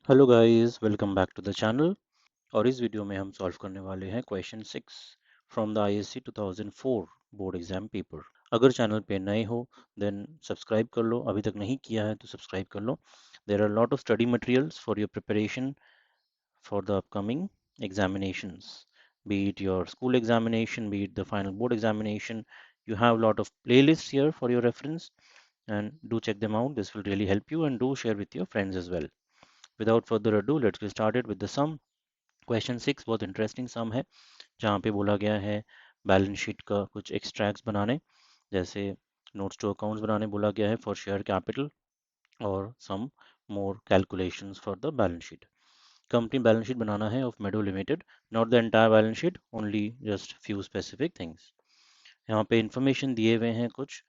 Hello guys, welcome back to the channel. और इस video में हम सॉल्व करने वाले हैं question 6 from the ISC 2004 board exam paper. अगर चैनल पे नए हो देन सब्सक्राइब कर लो, अभी तक नहीं किया है तो सब्सक्राइब कर लो। There are lot of study materials for your preparation for the upcoming examinations, be it your school examination, be it the final board examination. You have a lot of playlists here for your reference, and do check them out. This will really help you, and do share with your friends as well. Without further ado, let's get started with the sum. Question 6 बहुत interesting सम है, जहाँ पे बोला गया है balance sheet का कुछ extracts बनाने, जैसे नोट्स टू अकाउंट्स बनाने बोला गया है फॉर शेयर कैपिटल, और some more calculations for the balance sheet. Company balance sheet बनाना है of Meadow limited, not the entire balance sheet, only just few specific things. यहाँ पे इंफॉर्मेशन दिए हुए हैं कुछ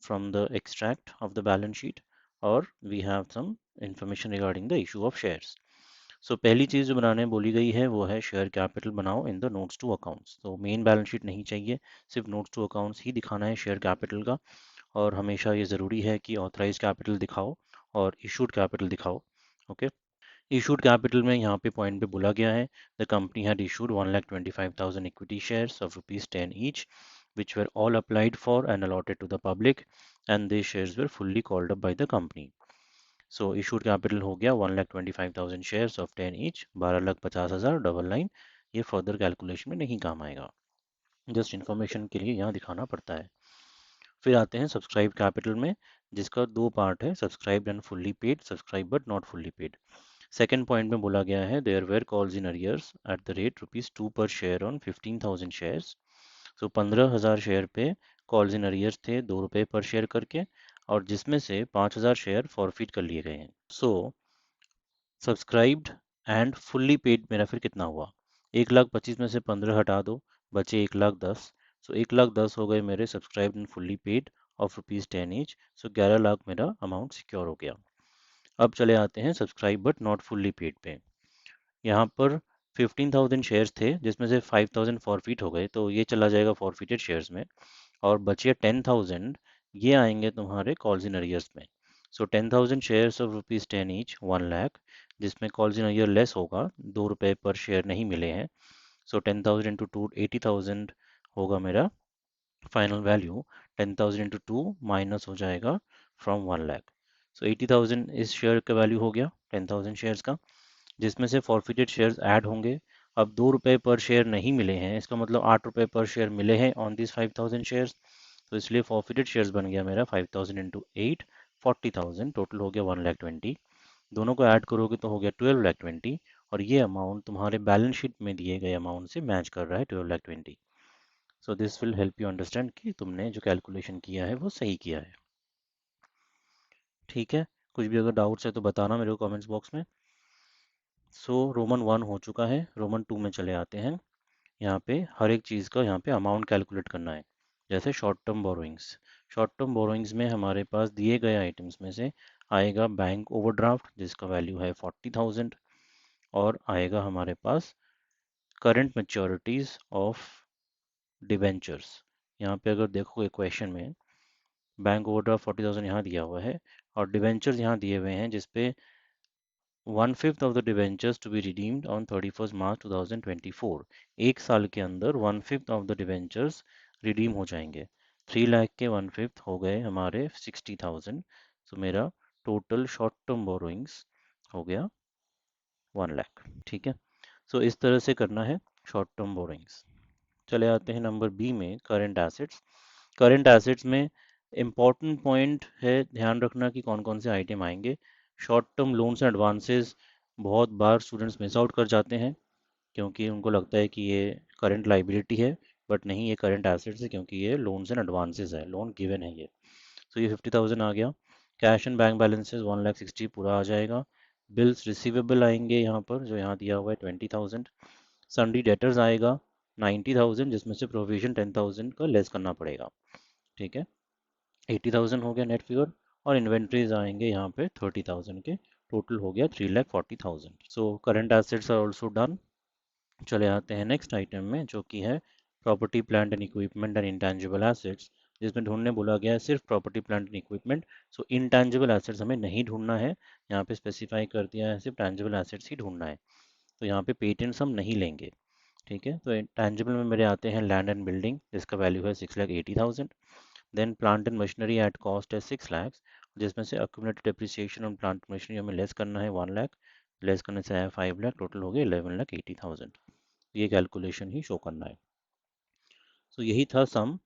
from the extract of the balance sheet, और we have some information regarding the issue of shares. So पहली चीज़ जो बनाने बोली गई है वो है शेयर कैपिटल बनाओ in the notes to accounts. तो मेन बैलेंस शीट नहीं चाहिए, सिर्फ नोट्स टू अकाउंट्स ही दिखाना है शेयर कैपिटल का। और हमेशा ये ज़रूरी है कि ऑथराइज कैपिटल दिखाओ और इशूड कैपिटल दिखाओ। ओके, इशूड कैपिटल में यहाँ पे पॉइंट पे बोला गया है the company had issued 1,25,000 equity shares of ₹10 each which were all applied for and allotted to the public, and these shares were fully called up by the company. So issued capital हो गया 1,25,000 shares of 10 each, 12,50,000 double line. ये further calculation में नहीं काम आएगा, just information के लिए यहाँ दिखाना पड़ता है। फिर आते हैं सब्सक्राइब कैपिटल में, जिसका दो पार्ट है, subscribe and fully paid, subscribe but not fully paid. Second point में बोला गया है there were calls in arrears at the rate ₹2 per share on 15,000 shares. So 15,000 share पे कॉल्स इन अरियर्स थे ₹2 पर शेयर करके, और जिसमें से 5,000 शेयर फॉरफिट कर लिए गए हैं। सो सब्सक्राइब्ड एंड फुल्ली पेड मेरा फिर कितना हुआ, 1,25,000 में से 15 हटा दो, बचे 1,10,000। सो 1,10,000 हो गए मेरे subscribed and fully paid of ₹10 each. So 11,00,000 मेरा अमाउंट सिक्योर हो गया। अब चले आते हैं subscribe but not fully paid पे। यहाँ पर 15,000 शेयर्स थे जिसमें से 5,000 फॉरफिट हो गए, तो ये चला जाएगा फॉरफिटेड शेयर्स में, और बचे 10,000, ये आएंगे तुम्हारे कॉल्स इन अरियर्स में। सो 10,000 शेयर्स ऑफ ₹10 ईच, 1,00,000, जिसमें कॉल्स इन अरियर लेस होगा, ₹2 पर शेयर नहीं मिले हैं। सो 10,000 इंटू टू 80,000 होगा मेरा final value. 10,000 into two minus हो जाएगा फ्रॉम 1,00,000। सो 80,000 इस शेयर का वैल्यू हो गया 10,000 शेयर्स का, जिसमें से फॉरफिटेड शेयर्स ऐड होंगे। अब ₹2 पर शेयर नहीं मिले हैं, इसका मतलब ₹8 पर शेयर मिले हैं ऑन दिस 5,000 शेयर्स। तो इसलिए फॉरफिटेड शेयर्स बन गया मेरा 5,000 इंटू 8, 40,000, टोटल हो गया 1,20,000। दोनों को ऐड करोगे तो हो गया 12,20,000, और ये अमाउंट तुम्हारे बैलेंस शीट में दिए गए अमाउंट से मैच कर रहा है 12,20,000। So this will help you understand कि तुमने जो कैलकुलेशन किया है वो सही किया है। ठीक है, कुछ भी अगर डाउट्स है तो बताना मेरे को कमेंट्स बॉक्स में। सो रोमन 1 हो चुका है, रोमन 2 में चले आते हैं। यहाँ पे हर एक चीज़ का यहाँ पे अमाउंट कैलकुलेट करना है। जैसे short term borrowings, short term borrowings में हमारे पास दिए गए आइटम्स में से आएगा बैंक ओवरड्राफ्ट, जिसका वैल्यू है 40,000, और आएगा हमारे पास करंट मैच्योरिटीज ऑफ डिबेंचर्स। यहाँ पे अगर देखोगे क्वेश्चन में, बैंक ओवरड्राफ्ट 40,000 यहाँ दिया हुआ है, और डिबेंचर्स यहाँ दिए हुए हैं जिसपे 1/5 of the debentures to be redeemed on 31 March 2024। एक साल के अंदर 1/5 ऑफ द डिबेंचर्स रिडीम हो जाएंगे। 3,00,000 के 1/5 हो गए हमारे 60,000। तो मेरा टोटल शॉर्ट टर्म बोरोइंग्स हो गया 1,00,000। ठीक है, सो इस तरह से करना है शॉर्ट टर्म बोरोइंग्स। चले आते हैं नंबर बी में, करंट एसेट्स। करंट एसेट्स में इम्पॉर्टेंट पॉइंट है, ध्यान रखना कि कौन कौन से आइटम आएंगे। Short term loans and advances बहुत बार स्टूडेंट्स मिस आउट कर जाते हैं, क्योंकि उनको लगता है कि ये करंट लाइबिलिटी है, बट नहीं, ये करंट एसेट्स है, क्योंकि ये लोन्स एंड एडवांसेस है, लोन गिवन है ये। सो ये 50,000 आ गया। कैश एंड बैंक बैलेंसेस 1,60,000 पूरा आ जाएगा। बिल्स रिसीवेबल आएंगे यहाँ पर, जो यहाँ दिया हुआ है 20,000। सन्डी डेटर्स आएगा 90,000, जिसमें से प्रोविजन 10,000 का लेस करना पड़ेगा। ठीक है, 80,000 हो गया नेट फिगर, और इन्वेंट्रीज आएंगे यहाँ पे 30,000 के, टोटल हो गया 3,40,000। So current assets are also done. चले आते हैं नेक्स्ट आइटम में, जो कि है property plant and equipment and intangible assets. जिसमें ढूंढने बोला गया है सिर्फ property plant and equipment. So intangible assets हमें नहीं ढूंढना है, यहाँ पे स्पेसिफाई कर दिया है सिर्फ टैंजिबल एसेट्स ही ढूंढना है। तो यहाँ पे पेटेंट्स हम नहीं लेंगे। ठीक है, तो टैंजिबल में मेरे आते हैं लैंड एंड बिल्डिंग, जिसका वैल्यू है 6,80,000। Then plant and machinery at cost है 6 लाख, जिसमें से accumulated depreciation on plant machinery हमें लेस करना है 1 लाख, लेस करने से आया 5 लाख, टोटल हो गया 11,80,000। ये कैलकुलेशन ही शो करना है। सो यही था सम,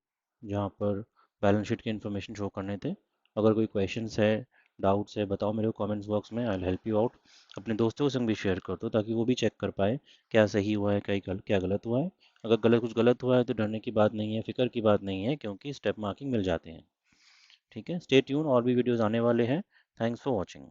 जहाँ पर बैलेंस शीट के इन्फॉर्मेशन शो करने थे। अगर कोई क्वेश्चंस है, डाउट्स है, बताओ मेरे को कमेंट्स बॉक्स में, I will help you out. अपने दोस्तों के संग भी शेयर कर दो ताकि वो भी चेक कर पाए क्या सही हुआ है, क्या गलत हुआ है। अगर कुछ गलत हुआ है तो डरने की बात नहीं है, फिक्र की बात नहीं है, क्योंकि स्टेप मार्किंग मिल जाते हैं। ठीक है, स्टे ट्यून, और भी वीडियोस आने वाले हैं। Thanks for watching.